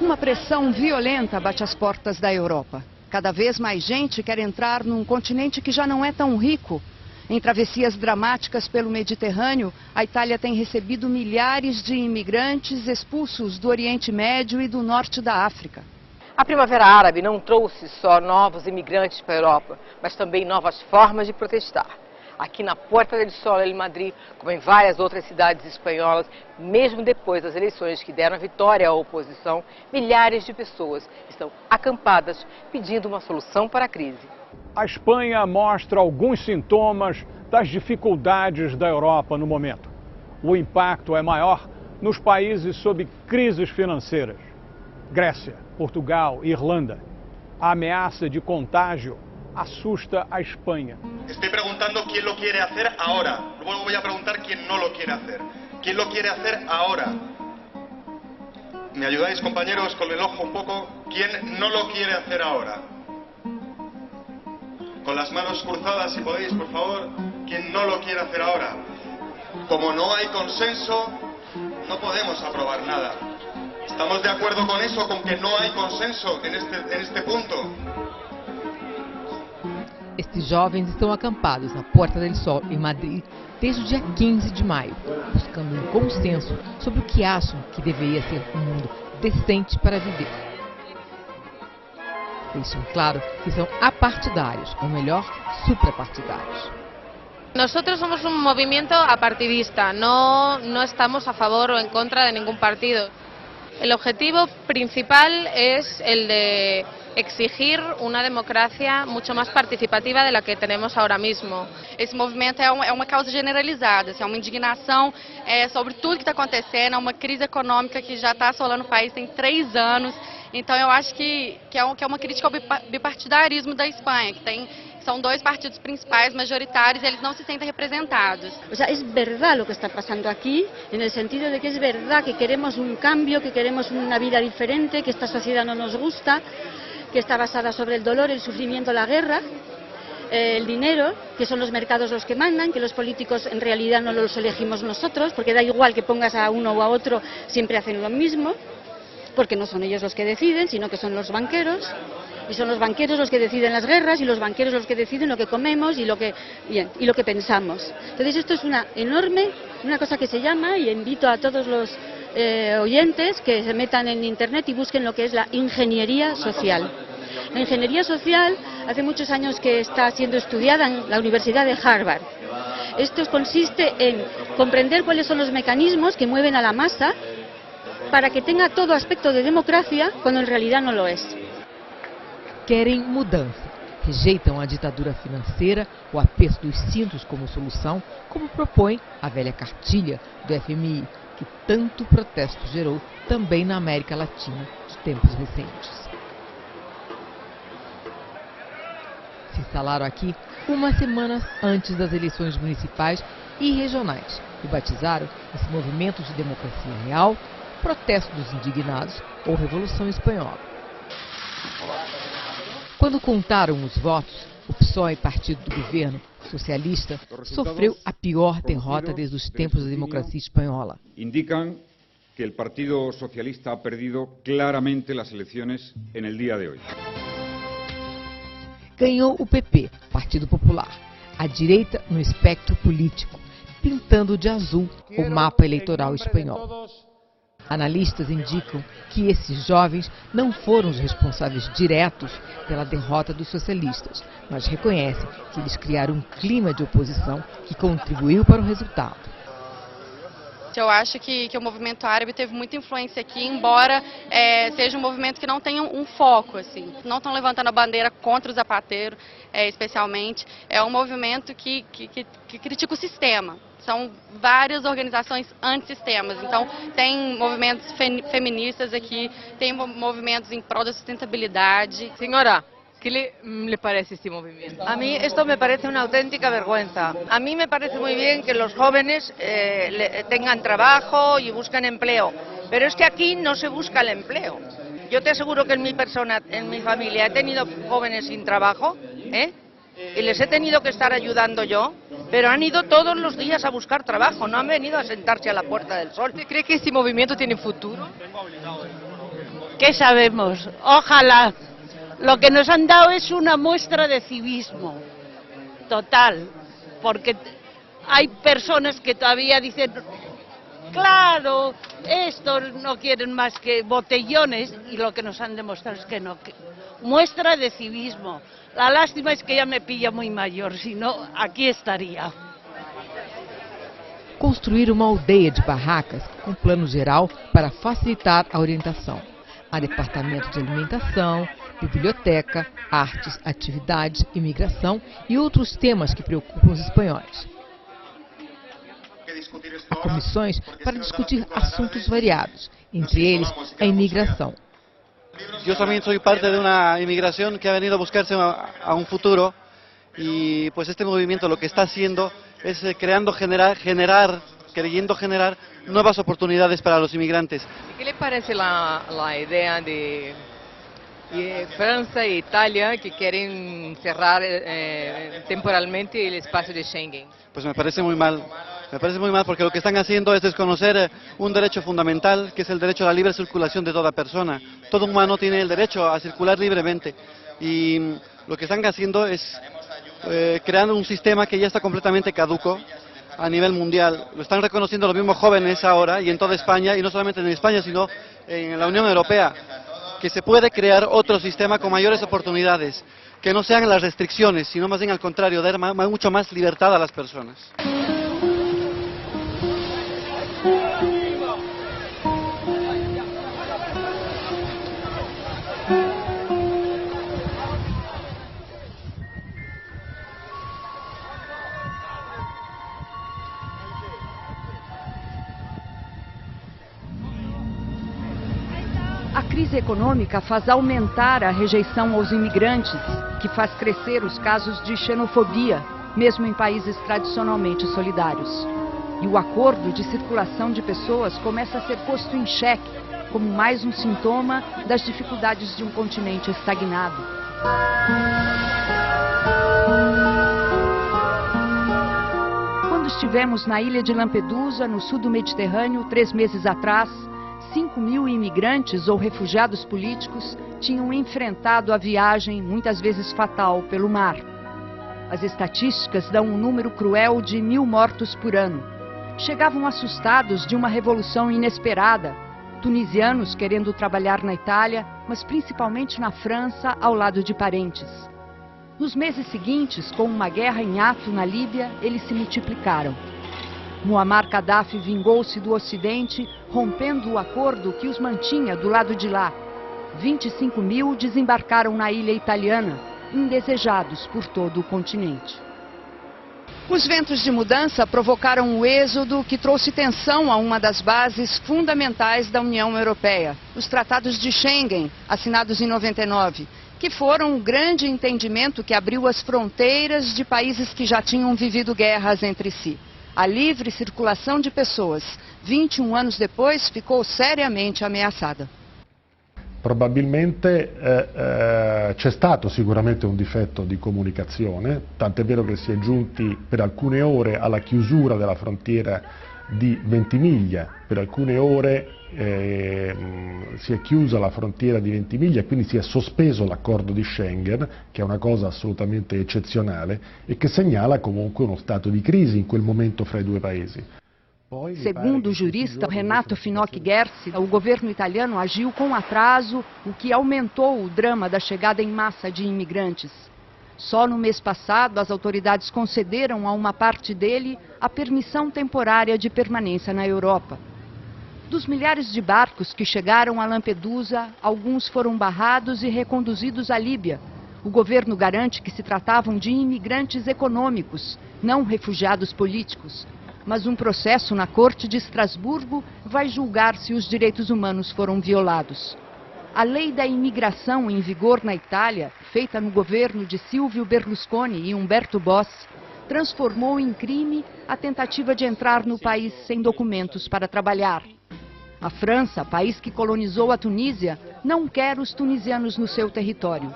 Uma pressão violenta bate às portas da Europa. Cada vez mais gente quer entrar num continente que já não é tão rico. Em travessias dramáticas pelo Mediterrâneo, a Itália tem recebido milhares de imigrantes expulsos do Oriente Médio e do norte da África. A Primavera Árabe não trouxe só novos imigrantes para a Europa, mas também novas formas de protestar. Aqui na Puerta del Sol, em Madrid, como em várias outras cidades espanholas, mesmo depois das eleições que deram a vitória à oposição, milhares de pessoas estão acampadas pedindo uma solução para a crise. A Espanha mostra alguns sintomas das dificuldades da Europa no momento. O impacto é maior nos países sob crises financeiras. Grécia, Portugal e Irlanda. A ameaça de contágio assusta a Espanha. Estoy preguntando quién lo quiere hacer ahora. Luego voy a preguntar quién no lo quiere hacer. ¿Quién lo quiere hacer ahora? ¿Me ayudáis, compañeros, con el ojo un poco? ¿Quién no lo quiere hacer ahora? Con las manos cruzadas, si podéis, por favor. ¿Quién no lo quiere hacer ahora? Como no hay consenso, no podemos aprobar nada. ¿Estamos de acuerdo con eso, con que no hay consenso en este punto? Estes jovens estão acampados na Puerta del Sol, em Madrid, desde o dia 15 de maio, buscando um consenso sobre o que acham que deveria ser um mundo decente para viver. Deixam claro que são apartidários, ou melhor, suprapartidários. Nosotros somos un movimiento apartidista, no estamos a favor o en contra de ningún partido. El objetivo principal es el de exigir uma democracia muito mais participativa da que temos agora mesmo. Esse movimento é uma causa generalizada, é uma indignação sobre tudo que está acontecendo, é uma crise econômica que já está assolando o país tem 3 anos. Então eu acho que é uma crítica ao bipartidarismo da Espanha, que são 2 partidos principais, majoritários, e eles não se sentem representados. O sea, es verdad lo que está pasando aquí, en el sentido de que es verdad que queremos un cambio, que queremos una vida diferente, que esta sociedad no nos gusta, que está basada sobre el dolor, el sufrimiento, la guerra, el dinero, que son los mercados los que mandan, que los políticos en realidad no los elegimos nosotros, porque da igual que pongas a uno o a otro, siempre hacen lo mismo, porque no son ellos los que deciden, sino que son los banqueros. Y son los banqueros los que deciden las guerras y los banqueros los que deciden lo que comemos y lo que pensamos. Entonces esto es una cosa que se llama, y invito a todos los oyentes que se metan en internet y busquen lo que es la ingeniería social. La ingeniería social hace muchos años que está siendo estudiada en la Universidad de Harvard. Esto consiste en comprender cuáles son los mecanismos que mueven a la masa para que tenga todo aspecto de democracia cuando en realidad no lo es. Querem mudança, rejeitam a ditadura financeira, o aperto dos cintos como solução, como propõe a velha cartilha do FMI, que tanto protesto gerou também na América Latina de tempos recentes. Se instalaram aqui umas semanas antes das eleições municipais e regionais e batizaram esse movimento de democracia real, protesto dos indignados ou Revolução Espanhola. Quando contaram os votos, o PSOE, partido do governo socialista, sofreu a pior derrota desde os tempos da democracia espanhola. Indicam que o Partido Socialista ha perdido claramente as eleições en el día de hoy. Ganhou o PP, Partido Popular, a direita no espectro político, pintando de azul o mapa eleitoral espanhol. Analistas indicam que esses jovens não foram os responsáveis diretos pela derrota dos socialistas, mas reconhecem que eles criaram um clima de oposição que contribuiu para o resultado. Eu acho que o movimento árabe teve muita influência aqui, embora seja um movimento que não tenha um foco, assim. Não estão levantando a bandeira contra o Zapatero, especialmente. É um movimento que critica o sistema. São várias organizações antissistemas, então tem movimentos feministas aqui, tem movimentos em prol da sustentabilidade. Senhora, ¿qué le parece este movimiento? A mí esto me parece una auténtica vergüenza. A mí me parece muy bien que los jóvenes tengan trabajo y busquen empleo, pero es que aquí no se busca el empleo. Yo te aseguro que en mi familia he tenido jóvenes sin trabajo, y les he tenido que estar ayudando yo, pero han ido todos los días a buscar trabajo, no han venido a sentarse a la Puerta del Sol. ¿Usted cree que este movimiento tiene futuro? ¿Qué sabemos? Ojalá. Lo que nos han dado es una muestra de civismo total, porque hay personas que todavía dicen, claro, estos no quieren más que botellones, y lo que nos han demostrado es que no. Muestra de civismo. La lástima es que ya me pilla muy mayor, si no, aquí estaría. Construir uma aldeia de barracas com plano geral para facilitar a orientação. Há departamento de alimentação, biblioteca, artes, atividades, imigração e outros temas que preocupam os espanhóis. Há comissões para discutir assuntos variados, entre eles a imigração. Yo también soy parte de una inmigración que ha venido a buscarse a un futuro, y pues este movimiento lo que está haciendo es queriendo generar nuevas oportunidades para los inmigrantes. ¿Qué le parece la idea de Francia e Italia que quieren cerrar temporalmente el espacio de Schengen? Pues me parece muy mal. Me parece muy mal, porque lo que están haciendo es desconocer un derecho fundamental, que es el derecho a la libre circulación de toda persona. Todo humano tiene el derecho a circular libremente, y lo que están haciendo es creando un sistema que ya está completamente caduco a nivel mundial. Lo están reconociendo los mismos jóvenes ahora y en toda España, y no solamente en España, sino en la Unión Europea, que se puede crear otro sistema con mayores oportunidades, que no sean las restricciones, sino más bien al contrario, dar mucho más libertad a las personas. A crise econômica faz aumentar a rejeição aos imigrantes, que faz crescer os casos de xenofobia, mesmo em países tradicionalmente solidários. E o acordo de circulação de pessoas começa a ser posto em xeque, como mais um sintoma das dificuldades de um continente estagnado. Quando estivemos na ilha de Lampedusa, no sul do Mediterrâneo, 3 meses atrás, 5.000 imigrantes ou refugiados políticos tinham enfrentado a viagem, muitas vezes fatal, pelo mar. As estatísticas dão um número cruel de 1.000 mortos por ano. Chegavam assustados de uma revolução inesperada, tunisianos querendo trabalhar na Itália, mas principalmente na França, ao lado de parentes. Nos meses seguintes, com uma guerra em ato na Líbia, eles se multiplicaram. Muammar Gaddafi vingou-se do Ocidente, rompendo o acordo que os mantinha do lado de lá. 25.000 desembarcaram na ilha italiana, indesejados por todo o continente. Os ventos de mudança provocaram o êxodo que trouxe tensão a uma das bases fundamentais da União Europeia, os tratados de Schengen, assinados em 99, que foram o grande entendimento que abriu as fronteiras de países que já tinham vivido guerras entre si. A livre circulação de pessoas, 21 anos depois, ficou seriamente ameaçada. Probabilmente c'è stato sicuramente un difetto di comunicazione, tant'è vero che si è giunti per alcune ore alla chiusura della frontiera di Ventimiglia, per alcune ore si è chiusa la frontiera di Ventimiglia e quindi si è sospeso l'accordo di Schengen, che è una cosa assolutamente eccezionale e che segnala comunque uno stato di crisi in quel momento fra i due paesi. Segundo o jurista Renato Finocchi-Guerci, o governo italiano agiu com atraso, o que aumentou o drama da chegada em massa de imigrantes. Só no mês passado, as autoridades concederam a uma parte dele a permissão temporária de permanência na Europa. Dos milhares de barcos que chegaram a Lampedusa, alguns foram barrados e reconduzidos à Líbia. O governo garante que se tratavam de imigrantes econômicos, não refugiados políticos. Mas um processo na Corte de Estrasburgo vai julgar se os direitos humanos foram violados. A lei da imigração em vigor na Itália, feita no governo de Silvio Berlusconi e Umberto Bossi, transformou em crime a tentativa de entrar no país sem documentos para trabalhar. A França, país que colonizou a Tunísia, não quer os tunisianos no seu território.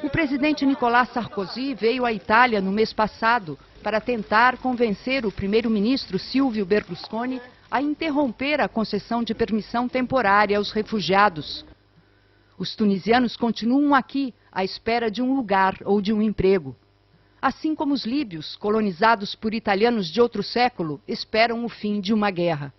O presidente Nicolas Sarkozy veio à Itália no mês passado para tentar convencer o primeiro-ministro Silvio Berlusconi a interromper a concessão de permissão temporária aos refugiados. Os tunisianos continuam aqui à espera de um lugar ou de um emprego. Assim como os líbios, colonizados por italianos de outro século, esperam o fim de uma guerra.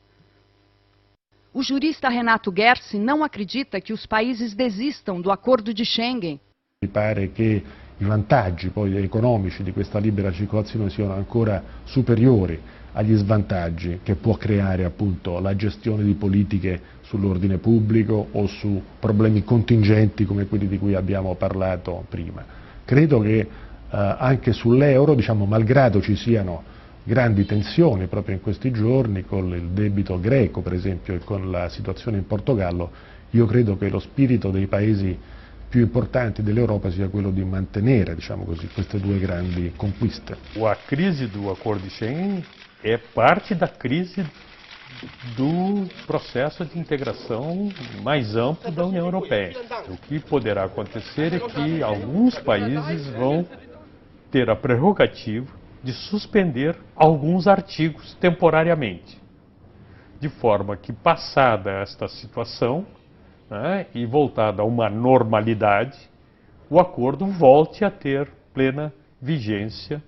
O jurista Renato Gersi não acredita que os países desistam do Acordo de Schengen. Mi pare che i vantaggi poi economici di questa libera circolazione siano ancora superiori agli svantaggi che può creare appunto la gestione di politiche sull'ordine pubblico o su problemi contingenti come quelli di cui abbiamo parlato prima. Credo che anche sull'euro, diciamo, malgrado ci siano grandi tensioni proprio in questi giorni con il debito greco per esempio e con la situazione in Portogallo, io credo che lo spirito dei paesi più importanti dell'Europa sia quello di mantenere, diciamo così, queste due grandi conquiste. A crise do Acordo de Schengen é parte da crise do processo de integração mais amplo da União Europeia. O que poderá acontecer é que alguns países vão ter a prerrogativa de suspender alguns artigos temporariamente, de forma que, passada esta situação, né, e voltada a uma normalidade, o acordo volte a ter plena vigência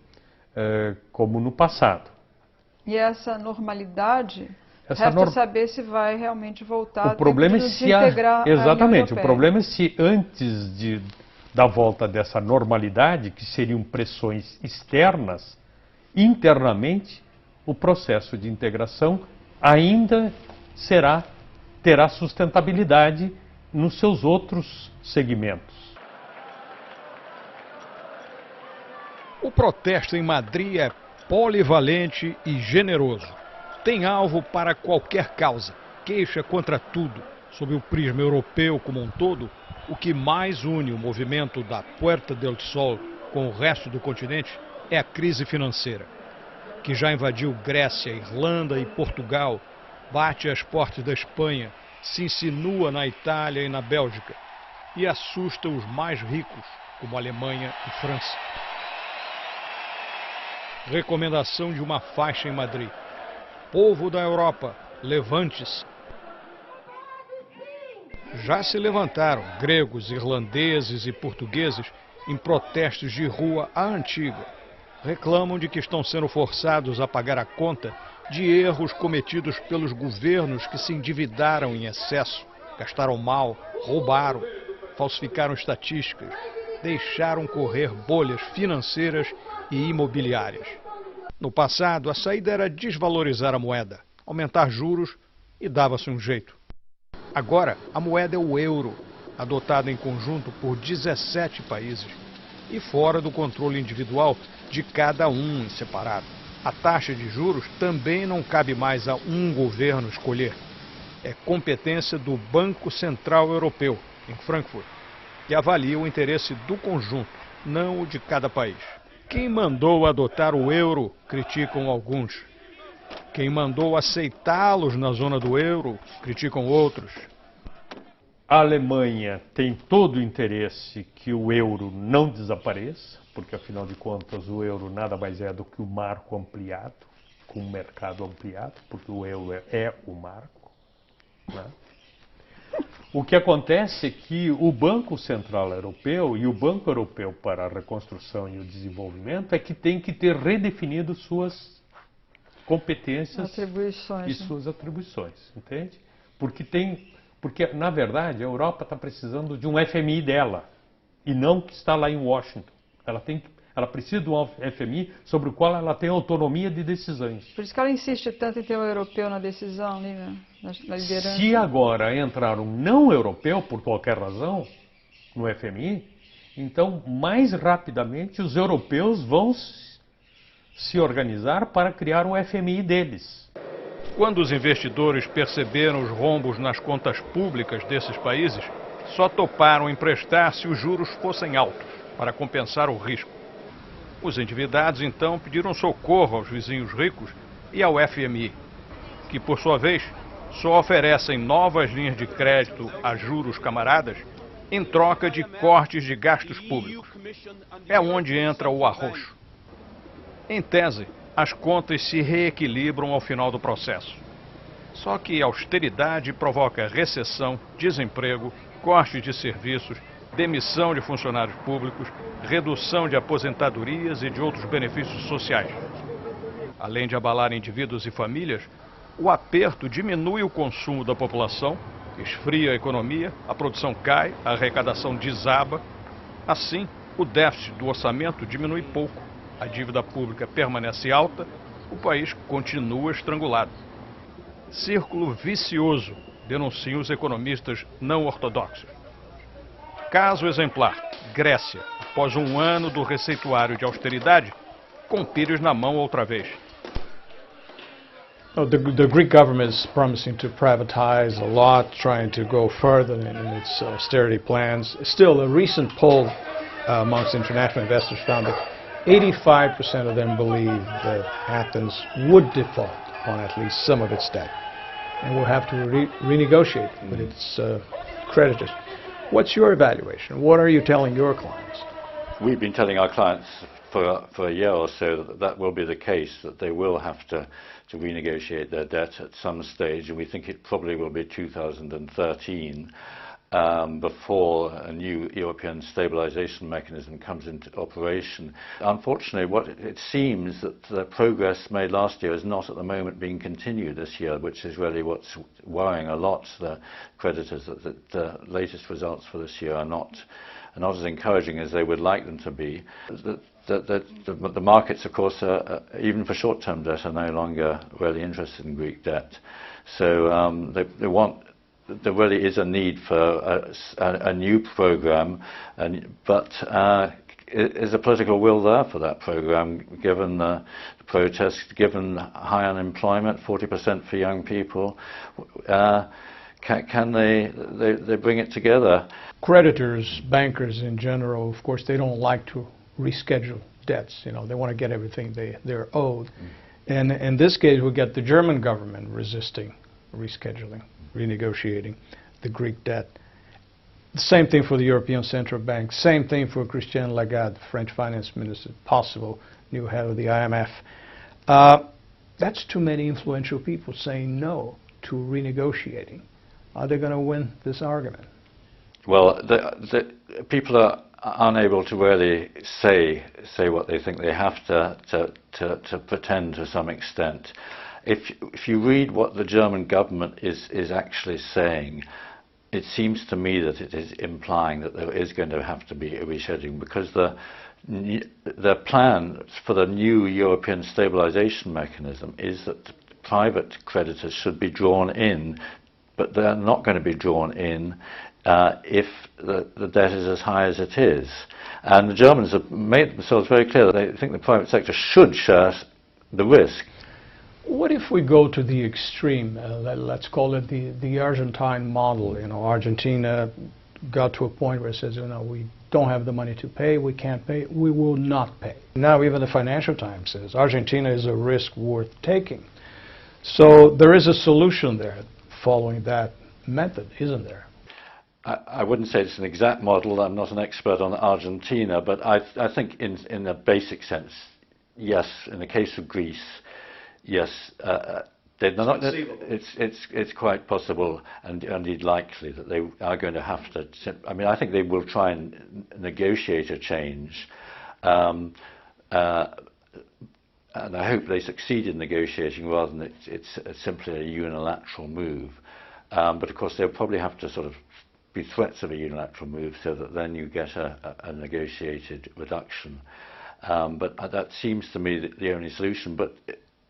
como no passado. E essa normalidade, resta saber se vai realmente voltar o problema a desintegrar exatamente, a União Europeia. O problema é se antes da volta dessa normalidade, que seriam pressões externas, internamente o processo de integração ainda terá sustentabilidade nos seus outros segmentos. O protesto em Madrid é polivalente e generoso. Tem alvo para qualquer causa, queixa contra tudo. Sob o prisma europeu como um todo, o que mais une o movimento da Puerta del Sol com o resto do continente é a crise financeira, que já invadiu Grécia, Irlanda e Portugal, bate às portas da Espanha, se insinua na Itália e na Bélgica e assusta os mais ricos, como Alemanha e França. Recomendação de uma faixa em Madrid. Povo da Europa, levante-se. Já se levantaram gregos, irlandeses e portugueses em protestos de rua à antiga. Reclamam de que estão sendo forçados a pagar a conta de erros cometidos pelos governos que se endividaram em excesso, gastaram mal, roubaram, falsificaram estatísticas, deixaram correr bolhas financeiras e imobiliárias. No passado, a saída era desvalorizar a moeda, aumentar juros e dava-se um jeito. Agora, a moeda é o euro, adotada em conjunto por 17 países e fora do controle individual de cada um em separado. A taxa de juros também não cabe mais a um governo escolher. É competência do Banco Central Europeu, em Frankfurt, que avalia o interesse do conjunto, não o de cada país. Quem mandou adotar o euro, criticam alguns. Quem mandou aceitá-los na zona do euro, criticam outros. A Alemanha tem todo o interesse que o euro não desapareça, porque afinal de contas o euro nada mais é do que o marco ampliado, com o mercado ampliado, porque o euro é o marco, né? O que acontece é que o Banco Central Europeu e o Banco Europeu para a Reconstrução e o Desenvolvimento é que tem que ter redefinido suas competências e suas atribuições, entende? Porque na verdade a Europa está precisando de um FMI dela e não que está lá em Washington. Ela precisa de um FMI sobre o qual ela tem autonomia de decisões. Por isso que ela insiste tanto em ter o europeu na decisão, né, na liderança. Se agora entrar um não europeu, por qualquer razão, no FMI, então mais rapidamente os europeus vão se organizar para criar um FMI deles. Quando os investidores perceberam os rombos nas contas públicas desses países, só toparam emprestar se os juros fossem altos, para compensar o risco. Os endividados, então, pediram socorro aos vizinhos ricos e ao FMI, que, por sua vez, só oferecem novas linhas de crédito a juros camaradas em troca de cortes de gastos públicos. É onde entra o arroxo. Em tese, as contas se reequilibram ao final do processo. Só que a austeridade provoca recessão, desemprego corte de serviços, demissão de funcionários públicos, redução de aposentadorias e de outros benefícios sociais. Além de abalar indivíduos e famílias, o aperto diminui o consumo da população, esfria a economia, a produção cai, a arrecadação desaba. Assim, o déficit do orçamento diminui pouco, a dívida pública permanece alta, o país continua estrangulado. Círculo vicioso, denunciam os economistas não ortodoxos. Caso exemplar, Grécia, após um ano do receituário de austeridade, com o pires na mão outra vez. The Greek government is promising to privatize a lot, trying to go further in its austerity plans. Still, a recent poll amongst international investors found that 85% of them believe that Athens would default on at least some of its debt and will have to renegotiate with its creditors. What's your evaluation? What are you telling your clients? We've been telling our clients for a year or so that will be the case, that they will have to renegotiate their debt at some stage, and we think it probably will be 2013 before a new European stabilization mechanism comes into operation. Unfortunately, what it seems that the progress made last year is not at the moment being continued this year, which is really what's worrying a lot the creditors, that the latest results for this year are not as encouraging as they would like them to be. The markets, of course, even for short-term debt, are no longer really interested in Greek debt. So there really is a need for a new programme, but is a political will there for that programme, given the protests, given high unemployment, 40% for young people? Can they bring it together? Creditors, bankers in general, of course, they don't like to reschedule debts. You know, they want to get everything they're owed. And in this case, we get the German government resisting rescheduling, renegotiating the Greek debt. The same thing for the European Central Bank. Same thing for Christine Lagarde, French finance minister, possible new head of the IMF. That's too many influential people saying no to renegotiating. Are they going to win this argument? Well, the people are unable to really say what they think. They have to pretend to some extent. If you read what the German government is actually saying, it seems to me that it is implying that there is going to have to be a rescheduling, because the plan for the new European stabilization mechanism is that private creditors should be drawn in, but they're not going to be drawn in if the debt is as high as it is. And the Germans have made themselves very clear that they think the private sector should share the risk. What if we go to the extreme? Let's call it the Argentine model. You know, Argentina got to a point where it says, you know, we don't have the money to pay, we can't pay, we will not pay. Now even the Financial Times says Argentina is a risk worth taking. So there is a solution there following that method, isn't there? I wouldn't say it's an exact model. I'm not an expert on Argentina, but I think in a basic sense, yes. In the case of Greece, yes, it's quite possible and indeed likely that they are going to have to. I mean, I think they will try and negotiate a change, and I hope they succeed in negotiating rather than it's simply a unilateral move. But of course, they'll probably have to sort of be threats of a unilateral move, so that then you get a negotiated reduction. But that seems to me the only solution. But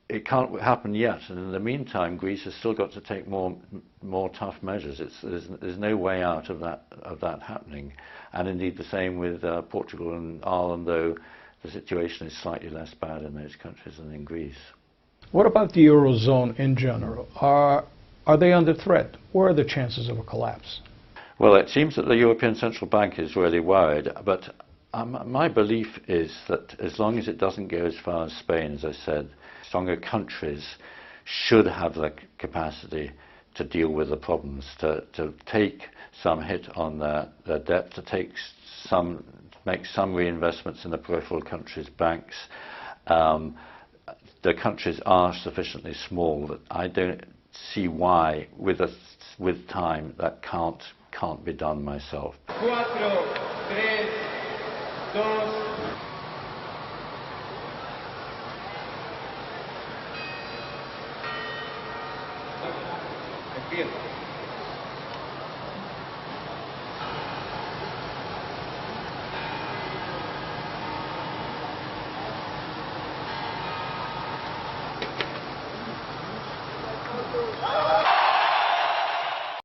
it can't happen yet, and in the meantime, Greece has still got to take more tough measures. There's no way out of that happening, and indeed the same with Portugal and Ireland, though the situation is slightly less bad in those countries than in Greece. What about the Eurozone in general? Are they under threat? What are the chances of a collapse? Well, it seems that the European Central Bank is really worried, but my belief is that as long as it doesn't go as far as Spain, as I said, stronger countries should have the capacity to deal with the problems, to take some hit on their debt, to make some reinvestments in the peripheral countries' banks. The countries are sufficiently small that I don't see why, with time, that can't can't be done myself. 4, 3, 2... Empieza.